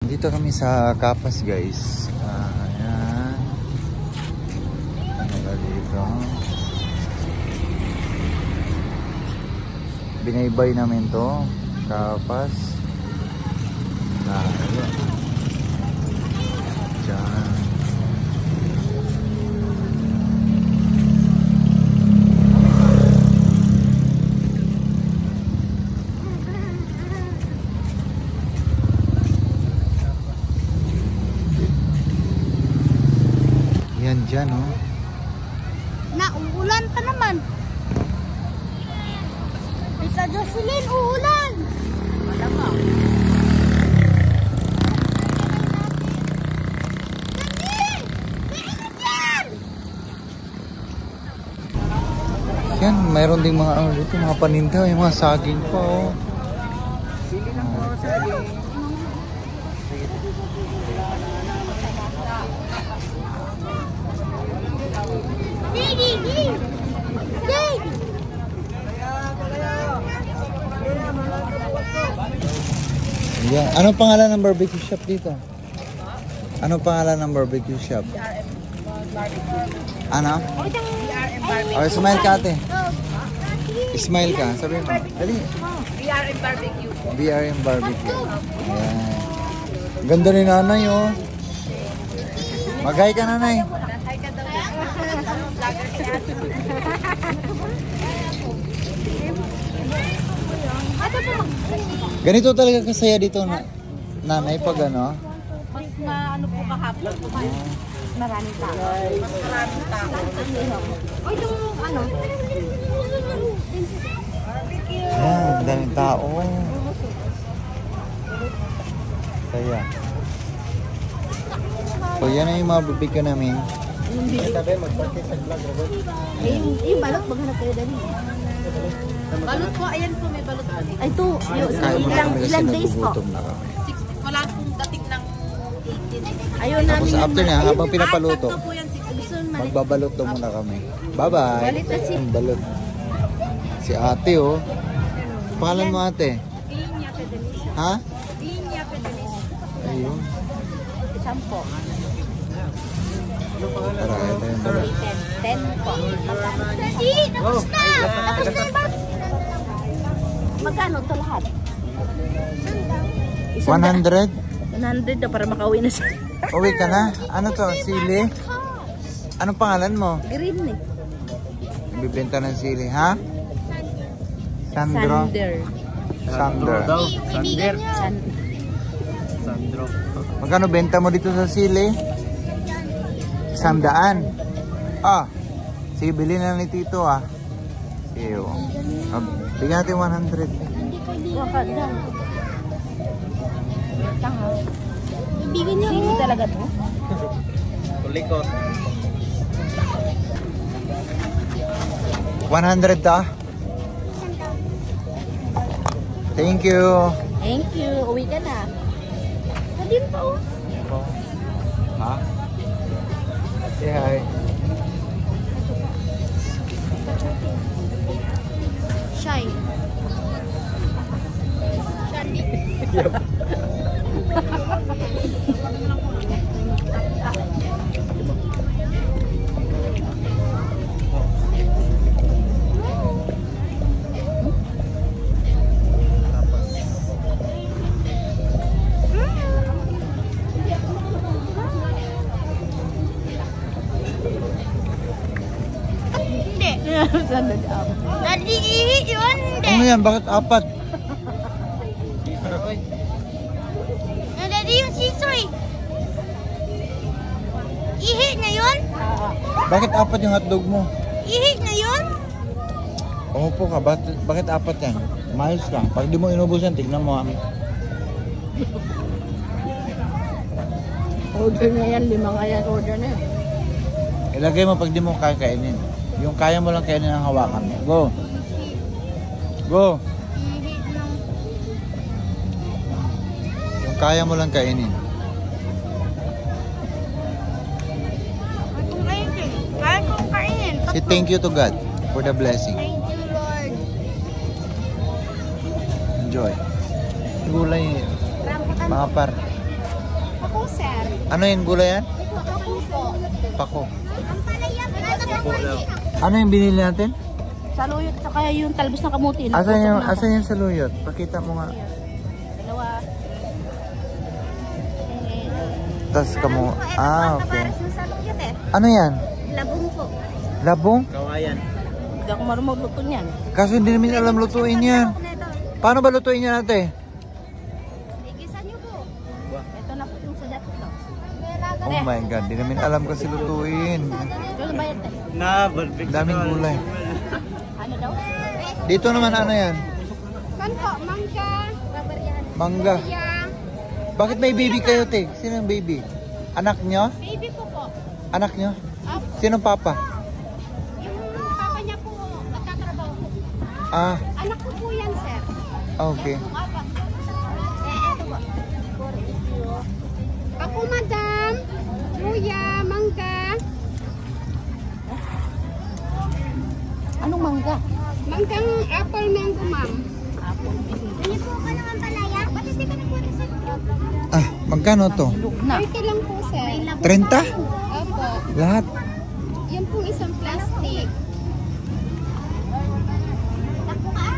Dito kami sa Kapas, guys. Ayan. Ano dito? Binaybay namin to. Kapas. Ayan. Diyan. Yan dyan, oh. Nauulan pa naman. Isa Jocelyn, uulan. Wala ka. Yan, mayroon ding mga ano dito, mga paninda, yung mga saging pa, oh. Sili lang po, saging. Yan. Anong pangalan ng barbecue shop dito? Anong pangalan ng barbecue shop? Ano? Oh, smile ka, ate. Smile ka. Sabihin mo. Dali. BRM Barbecue po. BRM Barbecue. Ayan. Ganda ni nanay, oh. Magay ka, nanay. Hi ka daw. Vlogger si ate. Ganito talaga kasaya dito, nanay, pag ano? Mas na ano po kahapon po kayo. Maraming tao. Mas maraming tao. O yung ano? Ayan, daming tao. Kaya. So, yan na yung mga barbecue namin. Sabi, mag-party sa vlog, Robert. Yung balot, maghanap kayo dali. Balot po, ayan po, may balot. Ay, ito, Kain muna kami kasi ilang days po? nagugutom na kami. Wala pong dating ng 18. Ayun Tapos namin. after na, habang pinapaluto, Sakto po yan, 6 magbabalot daw muna kami. Bye-bye. Balit na si- Ang balot. Si ate, oh. Pangalan mo, ate? Inya Pedelis. Ha? Inya Pedelis. Ayun. Isang po. Tara, ito yung balot. 10 po. Daddy, tapos na. Tapos na ba? Magkano ito lahat? 100? 100 na para makauwi na siya. Uwi ka na? Ano to? Sili? Anong pangalan mo? Green eh. Bibenta ng sili, ha? Sandro? Sander. Sander. Kaibigan niyo. Sandro. Magkano benta mo dito sa sili? 100. Ah, sige, bilhin na ni Tito, ah. Iyo. Bigyan natin 100. Waka dyan. Tanga. Kaibigan niyo. Sili talaga to? Tulikot. 100 ta. Thank you. Thank you. Uwi ka na. Nadin pa oh. Ha? Say hi. Shy. Hindi. Daddy, ihi yun. Hindi. Ano yan? Bakit apat? Daddy, yung sisoy. Ihi na yun? Bakit apat yung hotdog mo? Ihi na yun? Umupo ka. Bakit apat yan? Miles ka. Pag di mo inubos yan, tignan mo, ah. Order na yan. 5 nga yan. Order na yan. Ilagay mo pag di mo kaya kainin. Yung kaya mo lang kainin ang hawakan mo. Go. Go. Ihi ng... Yung kaya mo lang kainin. Kaya kong kainin. Say thank you to God for the blessing. Thank you, Lord. Enjoy. Gulay, mga par. Ako, sir. Ano yung gulay yan? Ako po. Pako. Ang palaya, wala Ano yung binili natin? Saluyot at saka yung talbos ng kamuti. Asan yung saluyot? Pakita mo nga. Dalawa. Tas kamo. Okay. ng saluyot eh. Ano yan? Labong po. Labong? Kawayan. Hindi ako marunong magluto niyan. Kaso hindi namin alam lutuin yan. Paano ba lutuin yan natin? Igisan niyo po. Ito na po yung sadat ko. Oh my God, hindi namin alam kasi lutuin. Ito na bayad eh. Na, barbecue. Daming gulay. Ano daw? Dito naman ano yan? Kan po, mangga. Mangga. Yeah. Bakit may baby kayo, te? Sino yung baby? Anak nyo? Baby ko po. Anak nyo? Opo. Sino papa? Yung papa niya po, nagtatrabaho po. Ah, Anak ko po yan, sir. okay. Opo. Eto po. Ako, madam. Luya, mangga. Anong mangga? Manggang apple mango, ma'am. Apple. Hindi po ka naman palaya. Ba't hindi ka nagpunta sa Ah, magkano to? Lug na. 30 lang po, sir. 30? Opo. Lahat? Yan pong isang plastic. Takbo ka?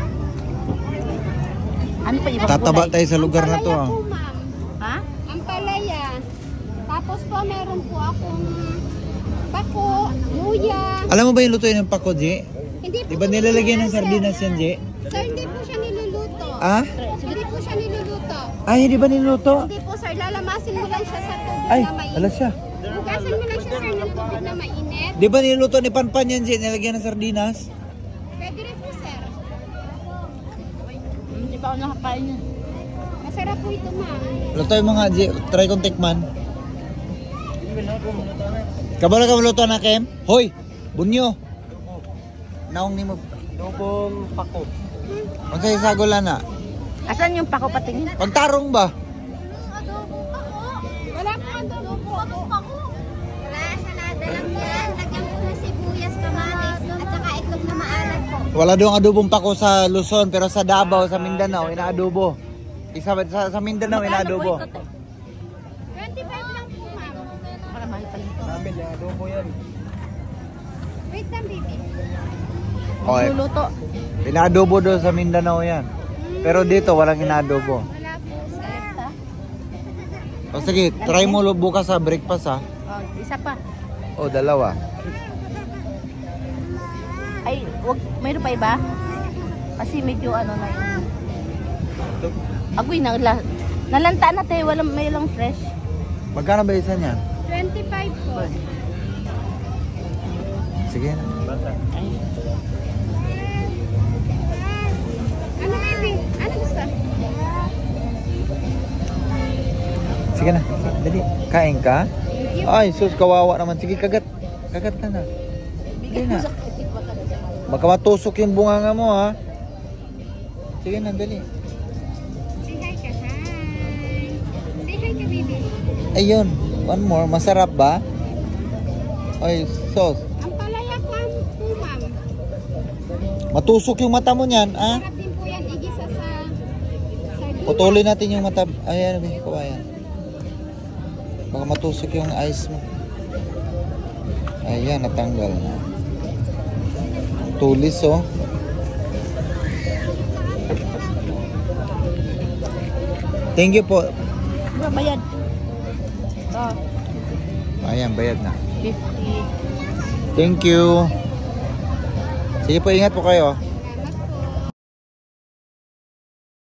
Ano pa ibang Tataba gulay? tayo sa lugar na to. Ampalaya Ah. po, ma'am. Ha? Ampalaya. Tapos po, meron po akong bako, luya. Alam mo ba yung lutuin ng pako, Ji? Hindi po Diba nilalagyan ng sardinas yan, Ji? Sir, hindi po siya niluluto. Ah? Hindi po siya niluluto. Ay, hindi ba niluto? Hindi po, sir. Lalamasin mo lang siya sa tubig Ay, na mainit. ala siya. Hugasan mo lang siya, sir, ng tubig na mainit. Di ba niluto ni Panpan yan, Ji? Nilagyan ng sardinas? Pwede rin po, sir. Hindi pa ako nakakain yan. Masarap po ito, ma'am. Lutoy mo nga, Ji. Try kong tikman. Kabalo ka maluto na, Kem? Hoy! Bunyo! Naong ni mo. Dobong pako. Kung sa'yo sagola na. Asan yung pako patingin? Pagtarong ba? Adobo pa ko. Wala po adobo pa ko. Wala, salada lang yan. Lagyan ko ng sibuyas, kamatis, at saka itlog na maalat po. Wala doong adobong pako sa Luzon, pero sa Davao, sa Mindanao, inaadobo. Isa sa Mindanao, inaadobo. 25 lang po, ma'am. Para mahal pa ito. Namin, yung adobo yan. Wait lang, baby. Okay. Luluto. Inaadobo doon sa Mindanao yan. Pero dito, walang inaadobo. Wala po, sir. O sige, try mo bukas sa breakfast ha. Oh, isa pa. O, dalawa. Ay, wag, mayroon pa iba? Kasi medyo ano na yung... Agoy, nalanta na tayo. May lang fresh. Magkano ba isa niyan? 25 po. Sige na. Ay, Ano, baby? Ano gusto? Sige na. Dali. Kain ka? Ay, sus, kawawa naman. Sige, kagat. Kagat ka na. Sige na. Baka matusok yung bunganga mo ha. Sige na, dali. Say hi ka, hi. Say hi ka, baby. Ayun. One more. Masarap ba? Ay, sus. Ang palaya po, ma'am. Matusok yung mata mo niyan, ah? Sarap din po yan, igisa sa sardina. Putulin natin yung mata. Ayan, kawayan. Baka matusok yung eyes mo. Ayan, natanggal na. Tulis, oh. Thank you po. bayad. Oh, Ayan, bayad na. 50. Thank you. Sige po, ingat po kayo.